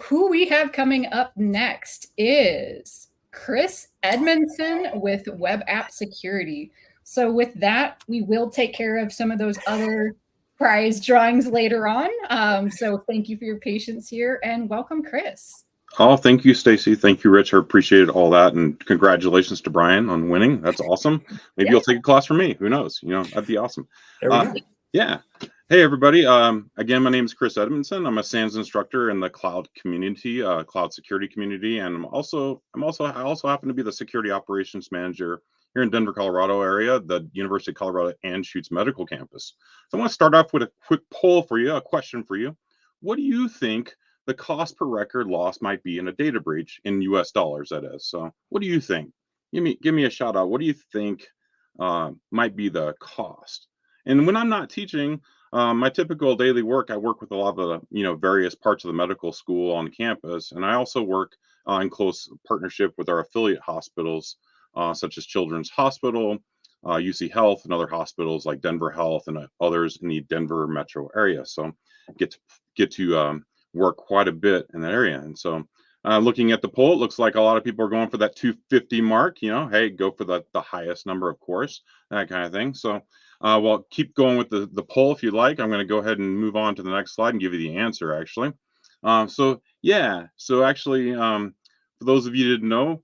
who we have coming up next is Chris Edmundson with Web App Security. So with that, we will take care of some of those other prize drawings later on. So thank you for your patience here and welcome, Chris. Oh, thank you, Stacy. Thank you, Rich. I appreciate all that. And congratulations to Brian on winning. That's awesome. Maybe you'll take a class from me. Who knows? That'd be awesome. There we go. Yeah. Hey, everybody. Again, my name is Chris Edmundson. I'm a SANS instructor in the cloud community, cloud security community. And I also happen to be the security operations manager here in Denver, Colorado area, the University of Colorado Anschutz Medical Campus. So I want to start off with a quick poll for you, a question for you. What do you think the cost per record loss might be in a data breach in US dollars, that is? So what do you think? Give me a shout out. What do you think might be the cost? And when I'm not teaching, my typical daily work, I work with a lot of the various parts of the medical school on campus, and I also work in close partnership with our affiliate hospitals, such as Children's Hospital, UC Health, and other hospitals like Denver Health and others in the Denver metro area. So get to work quite a bit in that area. And so looking at the poll, it looks like a lot of people are going for that 250 mark. Hey, go for the highest number, of course, that kind of thing. So well, keep going with the poll if you like. I'm going to go ahead and move on to the next slide and give you the answer, actually. So actually, for those of you who didn't know,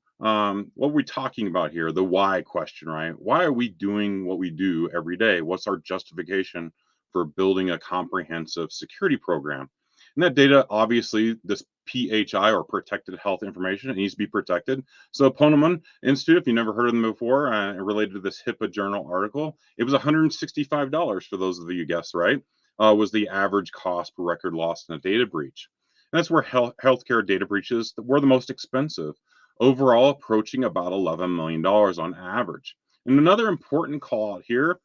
what we're talking about here, the why question, right? Why are we doing what we do every day? What's our justification for building a comprehensive security program? And that data, obviously, this PHI or protected health information, it needs to be protected. So Ponemon Institute, if you never heard of them before, related to this HIPAA journal article, it was $165 for those of you guessed right, was the average cost per record lost in a data breach. And that's where healthcare data breaches were the most expensive, overall approaching about $11 million on average. And another important call out here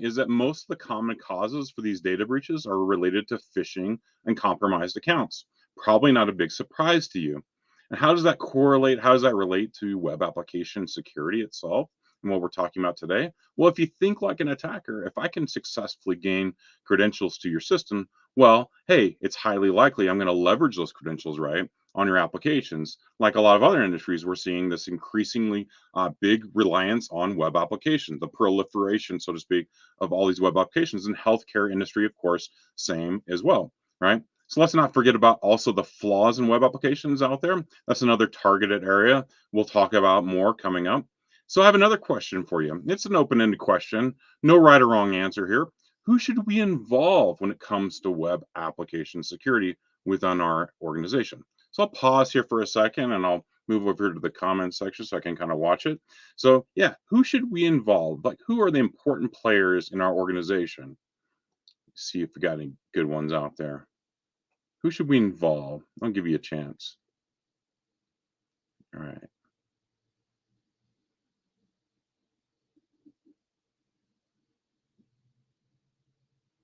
is that most of the common causes for these data breaches are related to phishing and compromised accounts. Probably not a big surprise to you. And how does that correlate? How does that relate to web application security itself and what we're talking about today? Well, if you think like an attacker, if I can successfully gain credentials to your system, well, hey, it's highly likely I'm going to leverage those credentials, right, on your applications. Like a lot of other industries, we're seeing this increasingly big reliance on web applications, the proliferation, so to speak, of all these web applications. And healthcare industry, of course, same as well, right? So let's not forget about also the flaws in web applications out there. That's another targeted area we'll talk about more coming up. So I have another question for you. It's an open-ended question, no right or wrong answer here. Who should we involve when it comes to web application security within our organization? So I'll pause here for a second and I'll move over here to the comments section so I can kind of watch it. So yeah, who should we involve? Like, who are the important players in our organization? Let's see if we got any good ones out there. Who should we involve? I'll give you a chance. All right.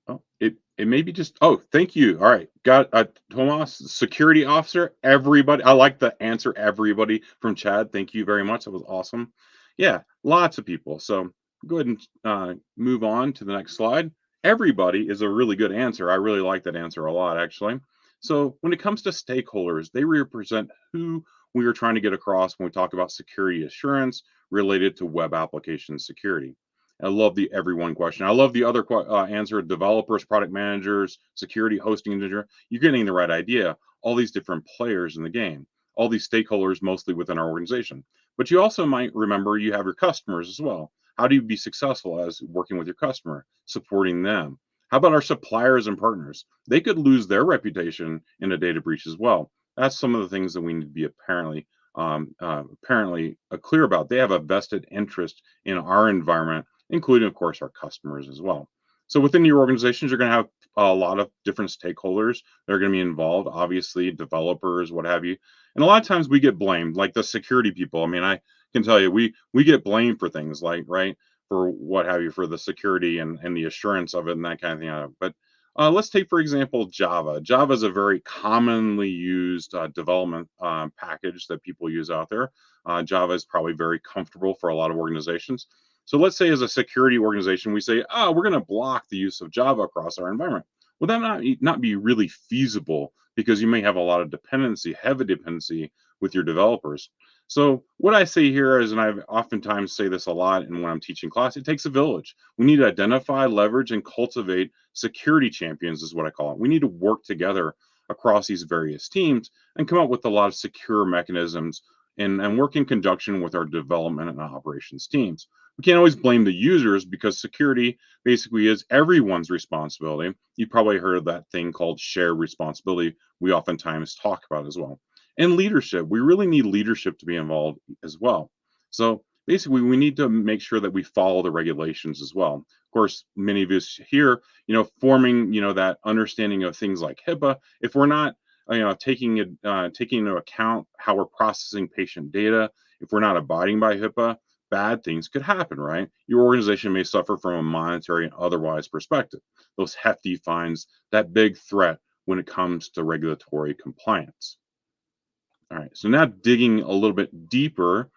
Oh, it may be just, oh, thank you. All right. Got Tomas, security officer, everybody. I like the answer, everybody from Chad. Thank you very much. That was awesome. Yeah, lots of people. So go ahead and move on to the next slide. Everybody is a really good answer. I really like that answer a lot, actually. So when it comes to stakeholders, they represent who we are trying to get across when we talk about security assurance related to web application security. I love the everyone question. I love the other answer, developers, product managers, security, hosting engineer. You're getting the right idea. All these different players in the game, all these stakeholders mostly within our organization. But you also might remember you have your customers as well. How do you be successful as working with your customer, supporting them? How about our suppliers and partners? They could lose their reputation in a data breach as well. That's some of the things that we need to be apparently clear about. They have a vested interest in our environment, including, of course, our customers as well. So within your organizations, you're going to have a lot of different stakeholders that are going to be involved, obviously, developers, what have you. And a lot of times we get blamed, like the security people. I mean, I can tell you, we get blamed for things like, right, for what have you, for the security and the assurance of it and that kind of thing. But let's take, for example, Java. Java is a very commonly used development package that people use out there. Java is probably very comfortable for a lot of organizations. So let's say as a security organization, we say, oh, we're going to block the use of Java across our environment. Well, that might not be really feasible because you may have a lot of dependency, heavy dependency with your developers. So what I say here is, and I oftentimes say this a lot, and when I'm teaching class, it takes a village. We need to identify, leverage, and cultivate security champions, is what I call it. We need to work together across these various teams and come up with a lot of secure mechanisms and work in conjunction with our development and operations teams. We can't always blame the users because security basically is everyone's responsibility. You probably heard of that thing called shared responsibility we oftentimes talk about as well. And leadership, we really need leadership to be involved as well. So basically, we need to make sure that we follow the regulations as well. Of course, many of us here, forming, that understanding of things like HIPAA. If we're not, taking into account how we're processing patient data, if we're not abiding by HIPAA, bad things could happen, right? Your organization may suffer from a monetary and otherwise perspective. Those hefty fines, that big threat when it comes to regulatory compliance. All right, so now digging a little bit deeper,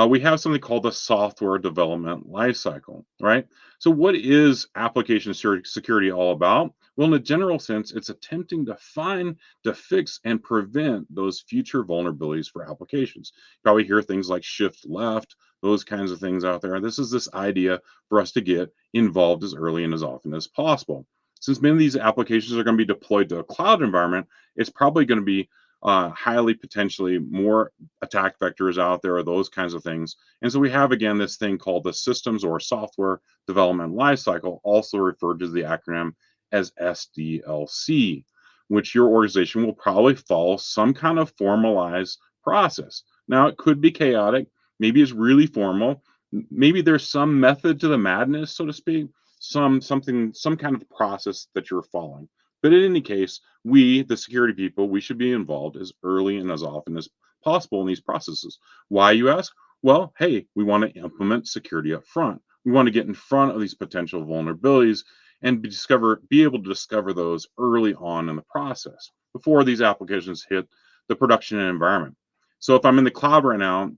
we have something called the software development lifecycle, right? So what is application security all about? Well, in a general sense, it's attempting to find, to fix, and prevent those future vulnerabilities for applications. You probably hear things like shift left, those kinds of things out there. This is this idea for us to get involved as early and as often as possible. Since many of these applications are going to be deployed to a cloud environment, it's probably going to be highly potentially more attack vectors out there, or those kinds of things. And so we have, again, this thing called the systems or software development lifecycle, also referred to the acronym as SDLC, which your organization will probably follow some kind of formalized process. Now, it could be chaotic. Maybe it's really formal. Maybe there's some method to the madness, so to speak, some kind of process that you're following. But in any case, we, the security people, we should be involved as early and as often as possible in these processes. Why, you ask? Well, hey, we want to implement security up front. We want to get in front of these potential vulnerabilities and be able to discover those early on in the process before these applications hit the production environment. So if I'm in the cloud right now,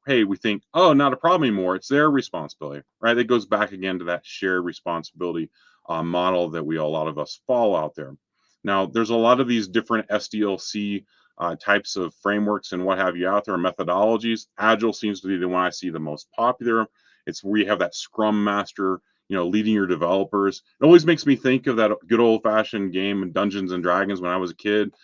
hey, we think, oh, not a problem anymore. It's their responsibility, right? It goes back again to that shared responsibility model that a lot of us follow out there. Now, there's a lot of these different SDLC types of frameworks and what have you out there, methodologies. Agile seems to be the one I see the most popular. It's where you have that Scrum Master, leading your developers. It always makes me think of that good old-fashioned game Dungeons and Dragons when I was a kid,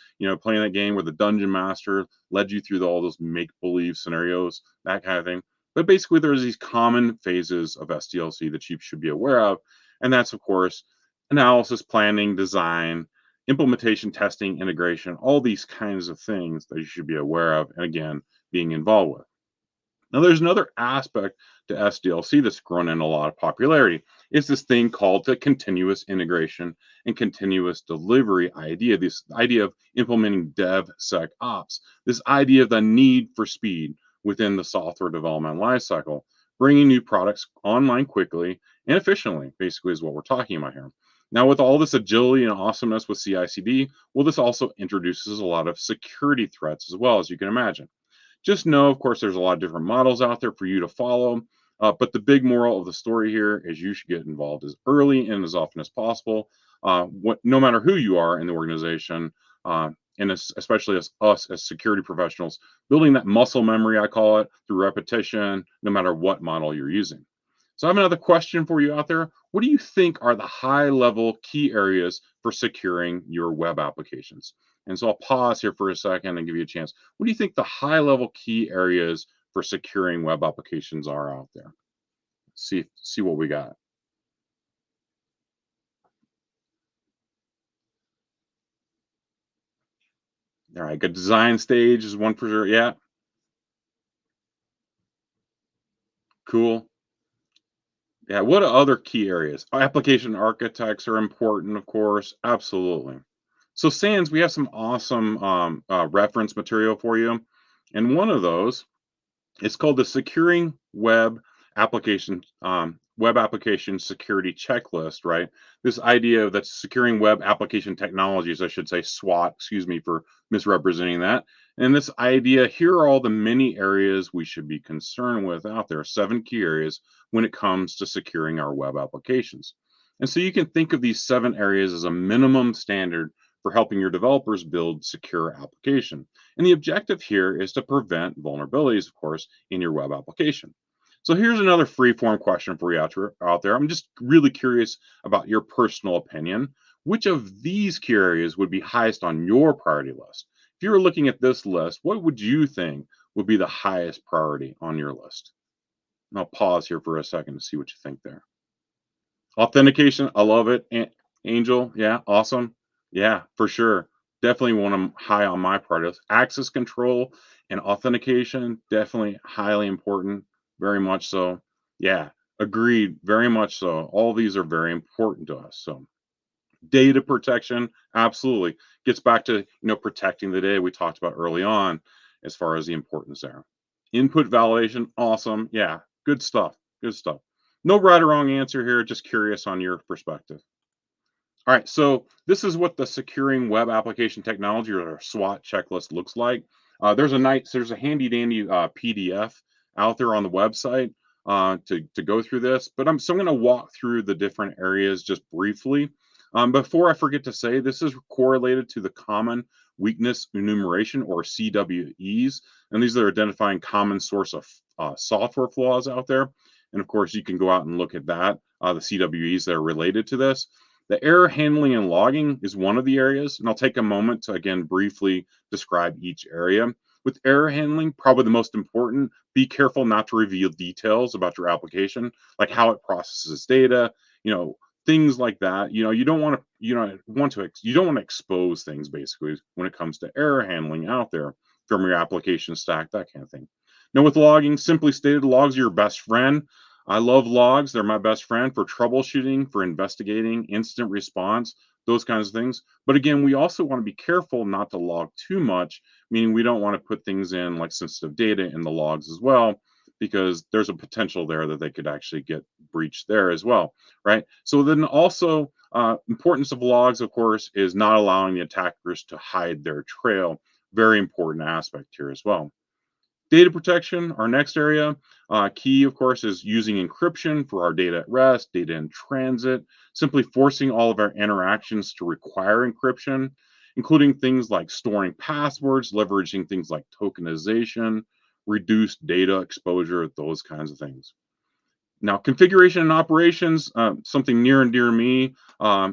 playing that game where the Dungeon Master led you through all those make-believe scenarios, that kind of thing. But basically, there's these common phases of SDLC that you should be aware of. And that's, of course, analysis, planning, design, implementation, testing, integration, all these kinds of things that you should be aware of, and again, being involved with. Now, there's another aspect to SDLC that's grown in a lot of popularity. It's this thing called the continuous integration and continuous delivery idea, this idea of implementing DevSecOps, this idea of the need for speed within the software development lifecycle, bringing new products online quickly and efficiently, basically, is what we're talking about here. Now, with all this agility and awesomeness with CI/CD, well, this also introduces a lot of security threats as well, as you can imagine. Just know, of course, there's a lot of different models out there for you to follow, but the big moral of the story here is you should get involved as early and as often as possible, no matter who you are in the organization, and especially as us as security professionals, building that muscle memory, I call it, through repetition, no matter what model you're using. So I have another question for you out there. What do you think are the high-level key areas for securing your web applications? And so I'll pause here for a second and give you a chance. What do you think the high-level key areas for securing web applications are out there? See what we got. All right, good. Design stage is one for sure. Yeah, cool. Yeah, what are other key areas? Application architects are important, of course. Absolutely. So SANS, we have some awesome reference material for you. And one of those is called the Securing Web Application Security Checklist, right? This idea that securing web application technologies, I should say SWAT, excuse me for misrepresenting that. And this idea, here are all the many areas we should be concerned with out there, 7 key areas when it comes to securing our web applications. And so you can think of these 7 areas as a minimum standard for helping your developers build secure application. And the objective here is to prevent vulnerabilities, of course, in your web application. So here's another free-form question for you out there. I'm just really curious about your personal opinion. Which of these key areas would be highest on your priority list? If you were looking at this list, what would you think would be the highest priority on your list? And I'll pause here for a second to see what you think there. Authentication, I love it. Angel, yeah, awesome. Yeah, for sure. Definitely one of them high on my priority list. Access control and authentication, definitely highly important, very much so. Yeah, agreed, very much so. All these are very important to us. So data protection, absolutely. Gets back to protecting the data we talked about early on as far as the importance there. Input validation, awesome. Yeah, good stuff. Good stuff. No right or wrong answer here, just curious on your perspective. All right, so this is what the securing web application technology or SWAT checklist looks like. There's a handy dandy PDF out there on the website to go through this, but I'm going to walk through the different areas just briefly. Before I forget to say, this is correlated to the common weakness enumeration or CWEs, and these are identifying common source of software flaws out there. And of course, you can go out and look at that, the CWEs that are related to this. The error handling and logging is one of the areas, and I'll take a moment to again briefly describe each area. With error handling, probably the most important, be careful not to reveal details about your application, like how it processes data, things like that. You don't want to expose things basically when it comes to error handling out there from your application stack, that kind of thing. Now with logging, simply stated, logs are your best friend. I love logs. They're my best friend for troubleshooting, for investigating, instant response, those kinds of things. But again, we also want to be careful not to log too much, meaning we don't want to put things in like sensitive data in the logs as well, because there's a potential there that they could actually get breached there as well, right? So then also importance of logs, of course, is not allowing the attackers to hide their trail. Very important aspect here as well. Data protection, our next area. Key, of course, is using encryption for our data at rest, data in transit, simply forcing all of our interactions to require encryption, including things like storing passwords, leveraging things like tokenization, reduced data exposure, those kinds of things. Now, configuration and operations, something near and dear to me,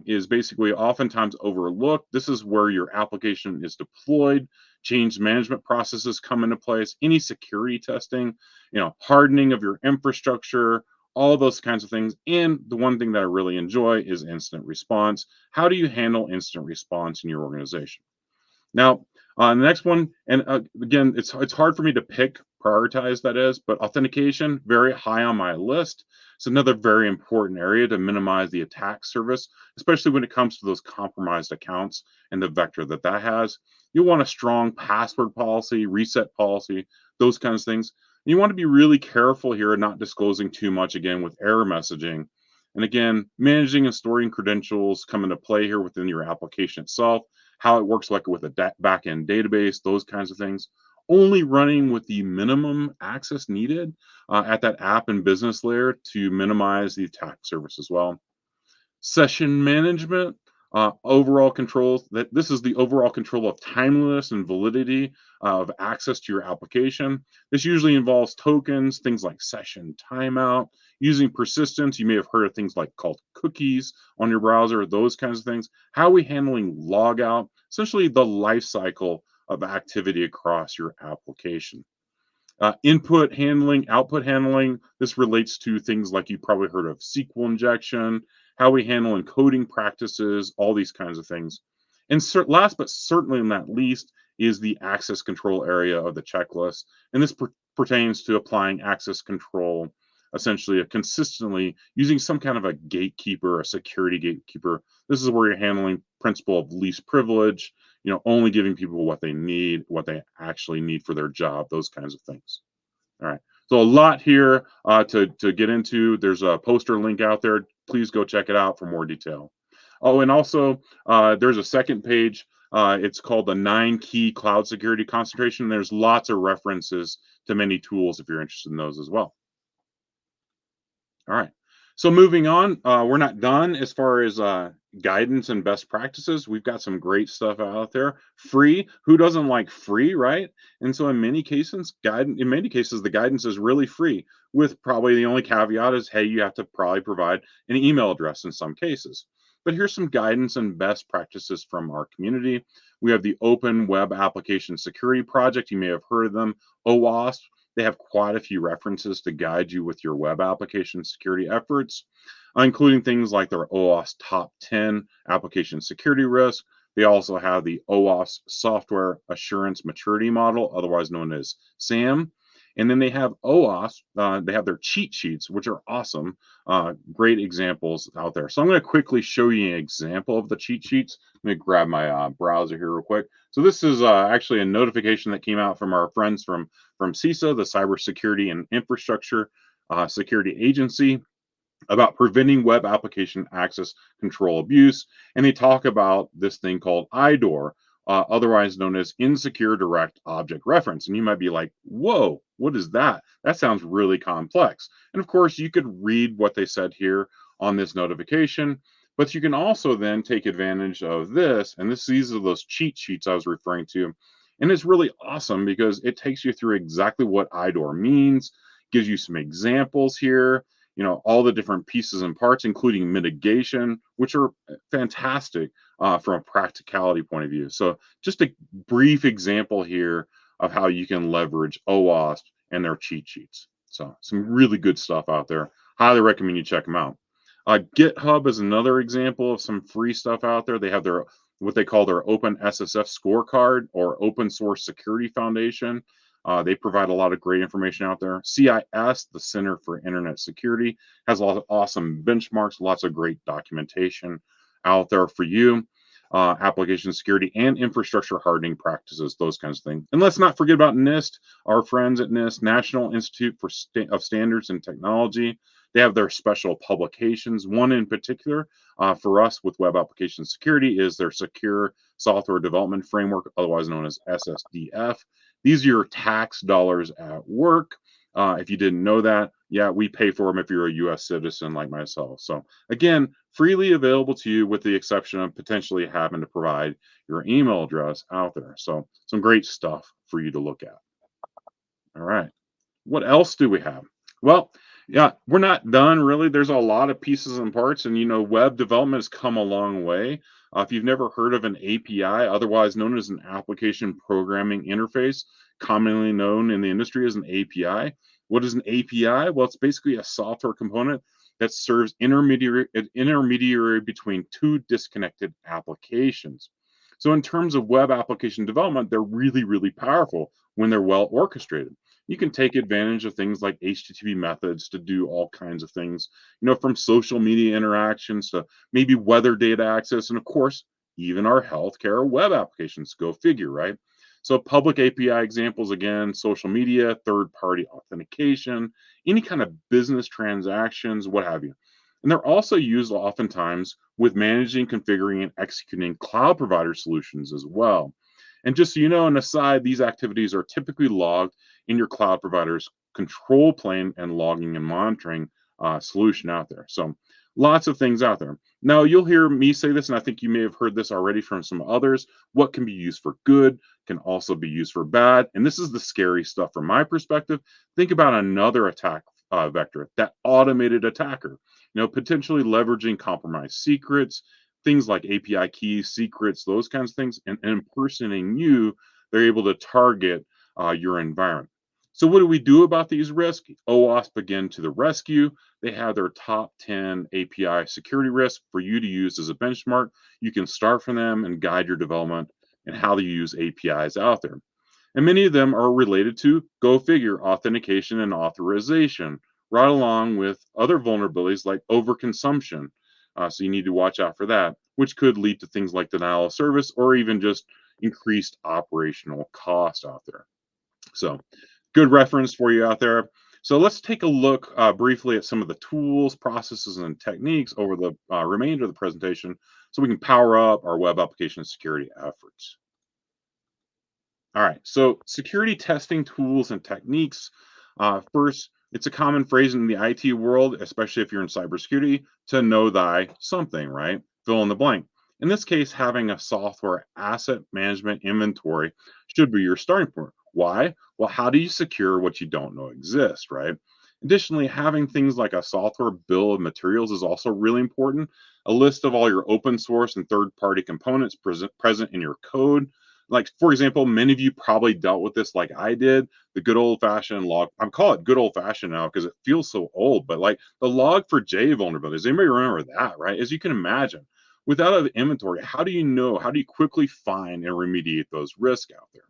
is basically oftentimes overlooked. This is where your application is deployed, change management processes come into place, any security testing, hardening of your infrastructure, all those kinds of things. And the one thing that I really enjoy is instant response. How do you handle instant response in your organization? Now, the next one, and again, it's hard for me to prioritize that is, but authentication, very high on my list. It's another very important area to minimize the attack surface, especially when it comes to those compromised accounts and the vector that has. You want a strong password policy, reset policy, those kinds of things. And you want to be really careful here, not disclosing too much again with error messaging. And again, managing and storing credentials come into play here within your application itself, how it works like with a backend database, those kinds of things. Only running with the minimum access needed at that app and business layer to minimize the attack surface as well. Session management, overall controls. This is the overall control of timeliness and validity of access to your application. This usually involves tokens, things like session timeout, using persistence. You may have heard of things like called cookies on your browser, those kinds of things. How are we handling logout? Essentially the life cycle of activity across your application. Input handling, output handling. This relates to things like you probably heard of SQL injection, how we handle encoding practices, all these kinds of things. And last but certainly not least is the access control area of the checklist. And this pertains to applying access control essentially consistently using some kind of a gatekeeper, a security gatekeeper. This is where you're handling principle of least privilege, only giving people what they need, what they actually need for their job, those kinds of things. All right. So a lot here to get into. There's a poster link out there. Please go check it out for more detail. Oh, and also there's a second page. It's called the 9 Key Cloud Security Concentration. There's lots of references to many tools if you're interested in those as well. All right. So moving on, we're not done as far as guidance and best practices, we've got some great stuff out there. Free, who doesn't like free, right? And so in many cases, the guidance is really free, with probably the only caveat is, hey, you have to probably provide an email address in some cases. But here's some guidance and best practices from our community. We have the Open Web Application Security Project. You may have heard of them, OWASP. They have quite a few references to guide you with your web application security efforts, including things like their OWASP Top 10 application security risk. They also have the OWASP Software Assurance Maturity Model, otherwise known as SAM. And then they have OWASP, they have their cheat sheets, which are awesome. Great examples out there. So I'm going to quickly show you an example of the cheat sheets. Let me grab my browser here real quick. So this is actually a notification that came out from our friends from CISA, the Cybersecurity and Infrastructure Security Agency, about preventing web application access control abuse. And they talk about this thing called IDOR, otherwise known as Insecure Direct Object Reference. And you might be like, whoa, what is that? That sounds really complex. And of course, you could read what they said here on this notification, but you can also then take advantage of this. And these are those cheat sheets I was referring to. And it's really awesome because it takes you through exactly what IDOR means, gives you some examples here, all the different pieces and parts, including mitigation, which are fantastic from a practicality point of view. So just a brief example here of how you can leverage OWASP and their cheat sheets. So some really good stuff out there. Highly recommend you check them out. GitHub is another example of some free stuff out there. They have what they call their Open SSF scorecard, or Open Source Security Foundation. They provide a lot of great information out there. CIS, the Center for Internet Security, has a lot of awesome benchmarks, lots of great documentation out there for you. Application security and infrastructure hardening practices, those kinds of things. And let's not forget about NIST, our friends at NIST, National Institute of Standards and Technology. They have their special publications. One in particular for us with web application security is their Secure Software Development Framework, otherwise known as SSDF. These are your tax dollars at work. If you didn't know that, yeah, we pay for them if you're a U.S. citizen like myself. So again, freely available to you with the exception of potentially having to provide your email address out there. So some great stuff for you to look at. All right. What else do we have? Well, yeah, we're not done really. There's a lot of pieces and parts, and web development has come a long way. If you've never heard of an API, otherwise known as an application programming interface, commonly known in the industry as an API. What is an API? Well, it's basically a software component that serves intermediary between two disconnected applications. So in terms of web application development, they're really, really powerful when they're well orchestrated. You can take advantage of things like HTTP methods to do all kinds of things, from social media interactions to maybe weather data access, and of course, even our healthcare web applications. Go figure, right? So public API examples, again, social media, third-party authentication, any kind of business transactions, what have you. And they're also used oftentimes with managing, configuring, and executing cloud provider solutions as well. And just so you know, an aside, these activities are typically logged in your cloud provider's control plane and logging and monitoring solution out there. So lots of things out there. Now, you'll hear me say this, and I think you may have heard this already from some others. What can be used for good can also be used for bad. And this is the scary stuff from my perspective. Think about another attack vector, that automated attacker, potentially leveraging compromised secrets, things like API keys, secrets, those kinds of things, and impersonating you. They're able to target your environment. So what do we do about these risks? OWASP again to the rescue. They have their top 10 API security risks for you to use as a benchmark. You can start from them and guide your development and how to use APIs out there. And many of them are related to, go figure, authentication and authorization, right along with other vulnerabilities like overconsumption. So you need to watch out for that, which could lead to things like denial of service or even just increased operational cost out there. So good reference for you out there. So let's take a look briefly at some of the tools, processes, and techniques over the remainder of the presentation so we can power up our web application security efforts. All right, so security testing tools and techniques. First, it's a common phrase in the IT world, especially if you're in cybersecurity, to know thy something, right? fill in the blank. In this case, having a software asset management inventory should be your starting point. Why? Well, how do you secure what you don't know exists, right? Additionally, having things like a software bill of materials is also really important. A list of all your open source and third party components present in your code. Like, for example, many of you probably dealt with this like I did, the good old fashioned log. I'm calling it good old fashioned now because it feels so old, but like the log4j vulnerabilities. Anybody remember that, right? As you can imagine, without an inventory, how do you know? How do you quickly find and remediate those risks out there?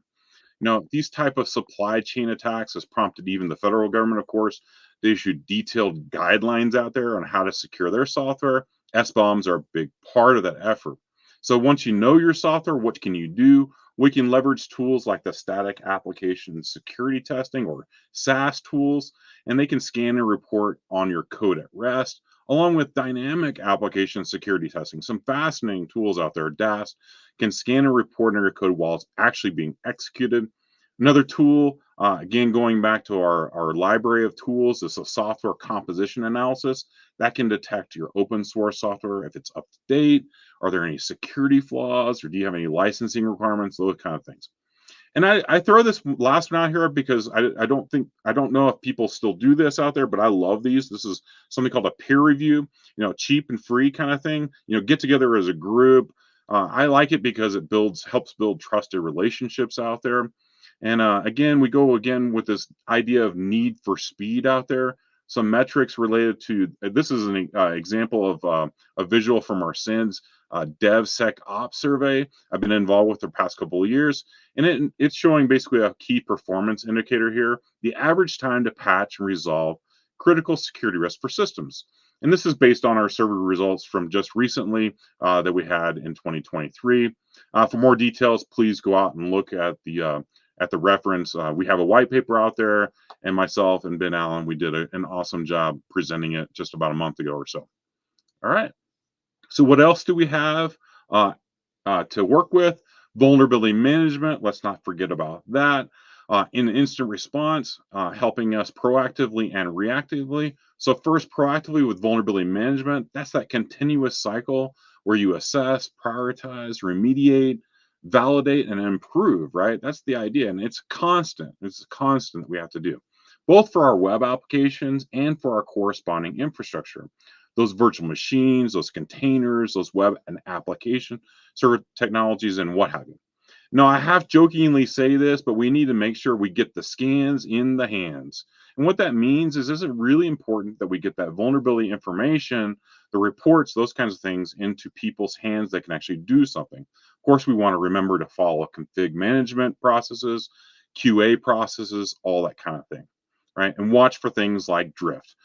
These type of supply chain attacks has prompted even the federal government, of course, to issue detailed guidelines out there on how to secure their software. SBOMs are a big part of that effort. So once you know your software, what can you do? We can leverage tools like the static application security testing or SAS tools, and they can scan and report on your code at rest, along with dynamic application security testing. Some fascinating tools out there. DAS can scan and report on your code while it's actually being executed. Another tool, again, going back to our library of tools, is a software composition analysis that can detect your open source software if it's up to date. Are there any security flaws, or do you have any licensing requirements? Those kind of things. And I throw this last one out here because I don't know if people still do this out there, but I love these. This is something called a peer review, cheap and free kind of thing. Get together as a group. I like it because it helps build trusted relationships out there. And again, we go again with this idea of need for speed out there. Some metrics related to this is an example of a visual from our SANS DevSecOps survey I've been involved with the past couple of years. And it's showing basically a key performance indicator here, the average time to patch and resolve critical security risks for systems. And this is based on our survey results from just recently that we had in 2023. For more details, please go out and look at the reference. We have a white paper out there, and myself and Ben Allen, we did an awesome job presenting it just about a month ago or so. All right. So what else do we have to work with? Vulnerability management. Let's not forget about that. In instant response, helping us proactively and reactively. So first, proactively with vulnerability management, that's that continuous cycle where you assess, prioritize, remediate, validate, and improve, right? That's the idea. And it's constant. It's constant that we have to do, both for our web applications and for our corresponding infrastructure. Those virtual machines, those containers, those web and application server technologies, and what have you. Now, I have jokingly say this, but we need to make sure we get the scans in the hands. And what that means is it really important that we get that vulnerability information, the reports, those kinds of things into people's hands that can actually do something. Of course, we want to remember to follow config management processes, QA processes, all that kind of thing, right? And watch for things like drift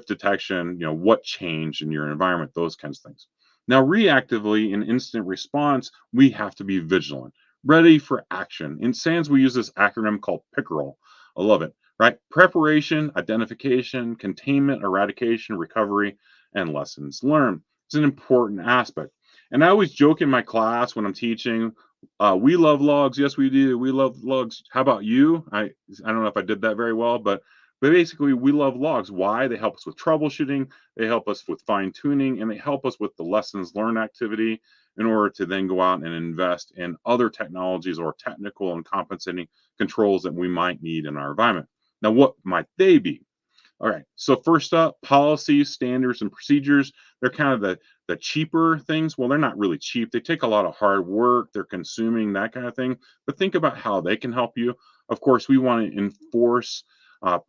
detection, what changed in your environment, those kinds of things. Now, reactively in instant response, we have to be vigilant, ready for action. In SANS, we use this acronym called PICRL. I love it, right? Preparation, identification, containment, eradication, recovery, and lessons learned. It's an important aspect. And I always joke in my class when I'm teaching, we love logs. Yes, we do. We love logs. How about you? I don't know if I did that very well, but basically, we love logs. Why? They help us with troubleshooting, they help us with fine tuning, and they help us with the lessons learned activity in order to then go out and invest in other technologies or technical and compensating controls that we might need in our environment. Now, what might they be? All right. So first up, policies, standards, and procedures. They're kind of the cheaper things. Well, they're not really cheap. They take a lot of hard work. They're consuming, that kind of thing. But think about how they can help you. Of course, we want to enforce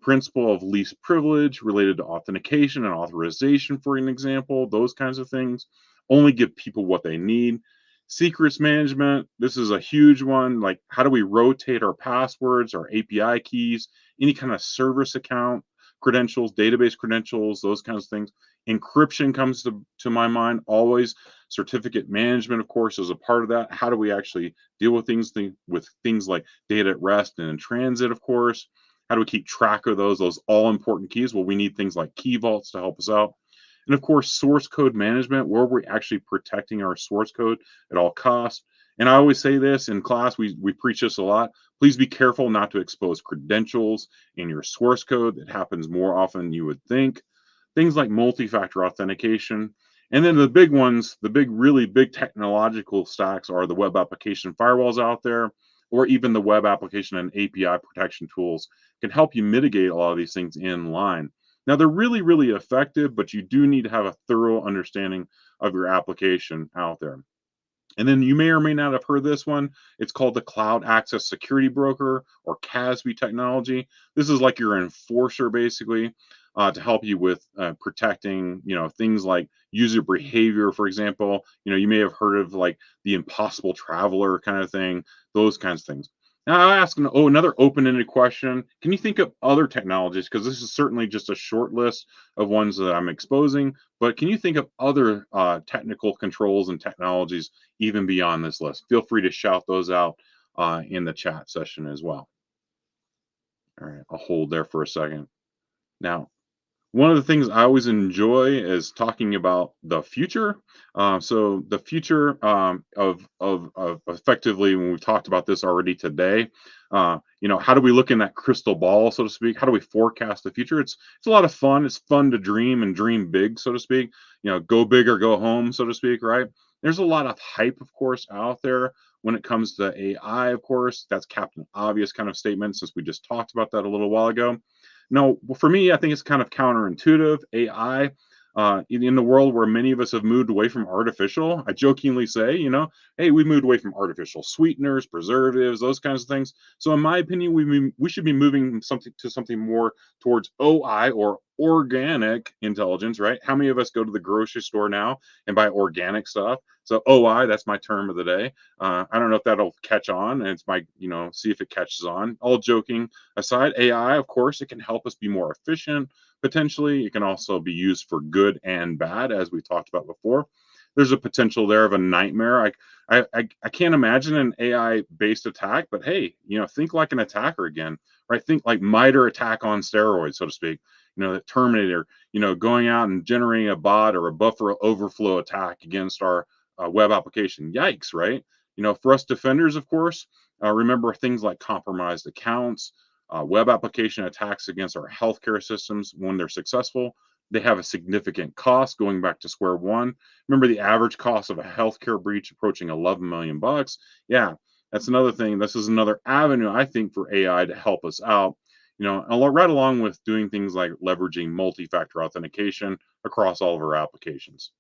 principle of least privilege related to authentication and authorization, for an example, those kinds of things. Only give people what they need. Secrets management, this is a huge one. Like, how do we rotate our passwords, our API keys, any kind of service account credentials, database credentials, those kinds of things. Encryption comes to my mind always. Certificate management, of course, is a part of that. How do we actually deal with things like data at rest and in transit, of course? How do we keep track of those all important keys? Well, we need things like key vaults to help us out. And of course, source code management, where we're actually protecting our source code at all costs. And I always say this in class, we preach this a lot. Please be careful not to expose credentials in your source code. It happens more often than you would think. Things like multi-factor authentication. And then the big ones, the really big technological stacks are the web application firewalls out there, or even the web application and API protection tools can help you mitigate a lot of these things in line. Now, they're really, really effective, but you do need to have a thorough understanding of your application out there. And then you may or may not have heard this one. It's called the Cloud Access Security Broker, or CASB technology. This is like your enforcer, basically, to help you with protecting, things like user behavior, for example. You may have heard of like the impossible traveler kind of thing, those kinds of things. Now, I'll ask another open-ended question. Can you think of other technologies? Because this is certainly just a short list of ones that I'm exposing, but can you think of other technical controls and technologies even beyond this list? Feel free to shout those out in the chat session as well. All right, I'll hold there for a second. Now, one of the things I always enjoy is talking about the future. So the future of effectively, when we've talked about this already today, how do we look in that crystal ball, so to speak? How do we forecast the future? It's a lot of fun. It's fun to dream and dream big, so to speak. Go big or go home, so to speak, right? There's a lot of hype, of course, out there when it comes to AI, of course. That's Captain Obvious kind of statement, since we just talked about that a little while ago. No, for me, I think it's kind of counterintuitive. AI, in the world where many of us have moved away from artificial, I jokingly say, hey, we moved away from artificial sweeteners, preservatives, those kinds of things. So in my opinion, we should be moving something more towards OI, or organic intelligence, right? How many of us go to the grocery store now and buy organic stuff? So OI, that's my term of the day. I don't know if that'll catch on, and it's my, see if it catches on. All joking aside, AI, of course, it can help us be more efficient. Potentially, it can also be used for good and bad, as we talked about before. There's a potential there of a nightmare. I can't imagine an AI-based attack, but hey, think like an attacker again, right? Think like MITRE ATT&CK on steroids, so to speak. The Terminator, going out and generating a bot or a buffer overflow attack against our web application. Yikes, right? For us defenders, of course, remember things like compromised accounts, web application attacks against our healthcare systems. When they're successful, they have a significant cost, going back to square one. Remember the average cost of a healthcare breach approaching 11 million bucks. Yeah, that's another thing. This is another avenue, I think, for AI to help us out. Right along with doing things like leveraging multi-factor authentication across all of our applications.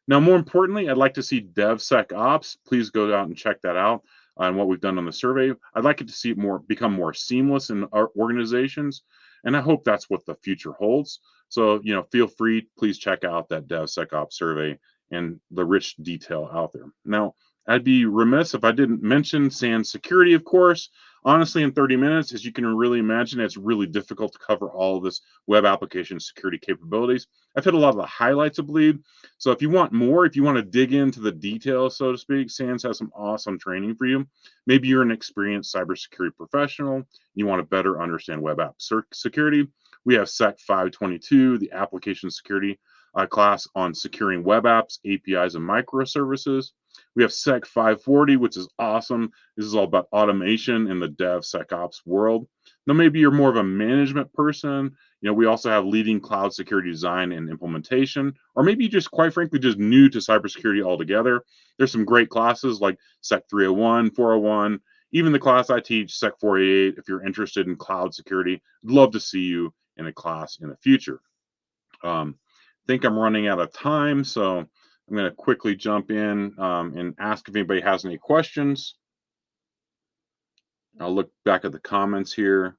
Now, more importantly, I'd like to see DevSecOps. Please go out and check that out on what we've done on the survey. I'd like it to see it become more seamless in our organizations, and I hope that's what the future holds. So, feel free, please check out that DevSecOps survey and the rich detail out there. Now, I'd be remiss if I didn't mention SANS Security, of course. Honestly, in 30 minutes, as you can really imagine, it's really difficult to cover all of this web application security capabilities. I've hit a lot of the highlights, I believe. So if you want more, if you want to dig into the details, so to speak, SANS has some awesome training for you. Maybe you're an experienced cybersecurity professional. You want to better understand web app security. We have SEC 522, the application security class on securing web apps, APIs, and microservices. We have SEC 540, which is awesome. This is all about automation in the DevSecOps world. Now, maybe you're more of a management person. We also have leading cloud security design and implementation, or maybe you just, quite frankly, just new to cybersecurity altogether. There's some great classes like SEC 301, 401, even the class I teach, SEC 488. If you're interested in cloud security, I'd love to see you in a class in the future. I think I'm running out of time, so I'm going to quickly jump in and ask if anybody has any questions. I'll look back at the comments here.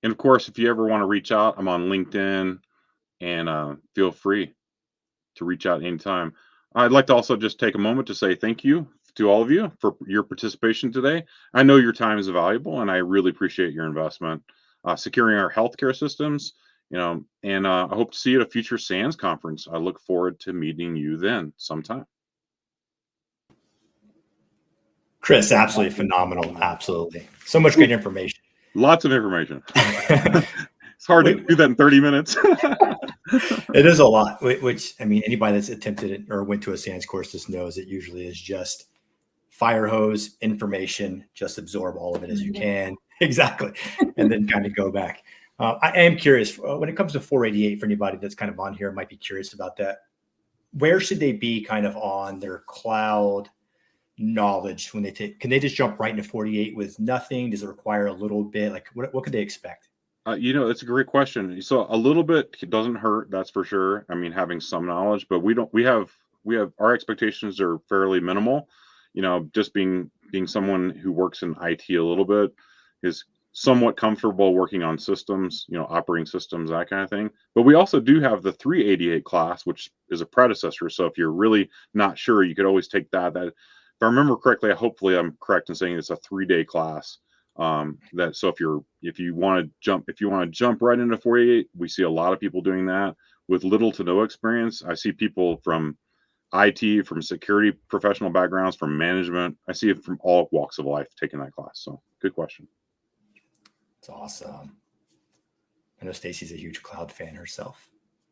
And of course, if you ever want to reach out, I'm on LinkedIn, and feel free to reach out anytime. I'd like to also just take a moment to say thank you to all of you for your participation today. I know your time is valuable, and I really appreciate your investment securing our healthcare systems. And I hope to see you at a future SANS conference. I look forward to meeting you then sometime. Chris, absolutely phenomenal. Absolutely. So much good information. Lots of information. It's hard to do that in 30 minutes. It is a lot, which, I mean, anybody that's attempted it or went to a SANS course just knows it usually is just fire hose information, just absorb all of it as you can. Exactly. And then kind of go back. I am curious when it comes to 488 for anybody that's kind of on here might be curious about that. Where should they be kind of on their cloud knowledge when they take? Can they just jump right into 48 with nothing? Does it require a little bit? Like what could they expect? It's a great question. So a little bit doesn't hurt, that's for sure. I mean, having some knowledge, but we have our expectations are fairly minimal. Just being someone who works in IT a little bit is somewhat comfortable working on systems, operating systems, that kind of thing. But we also do have the 388 class, which is a predecessor. So if you're really not sure, you could always take that. That, if I remember correctly, hopefully I'm correct in saying it's a 3-day class. So if you want to jump right into 48, we see a lot of people doing that with little to no experience. I see people from IT, from security professional backgrounds, from management. I see it from all walks of life taking that class. So good question. It's awesome. I know Stacy's a huge cloud fan herself.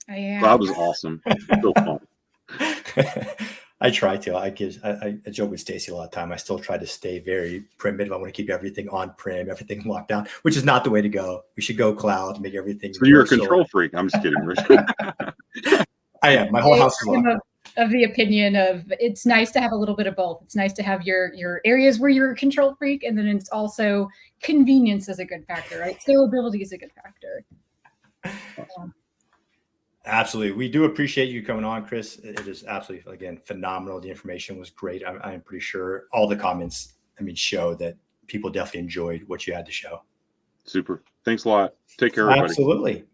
I am. Cloud is awesome. So fun. I try to. I joke with Stacy a lot of time. I still try to stay very primitive. I want to keep everything on-prem, everything locked down, which is not the way to go. We should go cloud, make everything. So you're a control freak. I'm just kidding, Rich. I am. My whole house is locked. Of the opinion of it's nice to have a little bit of both. It's nice to have your areas where you're a control freak, and then it's also convenience is a good factor, right? Scalability is a good factor. Absolutely. We do appreciate you coming on, Chris. It is absolutely, again, phenomenal. The information was great. I'm pretty sure all the comments, show that people definitely enjoyed what you had to show. Super. Thanks a lot. Take care, everybody. Absolutely.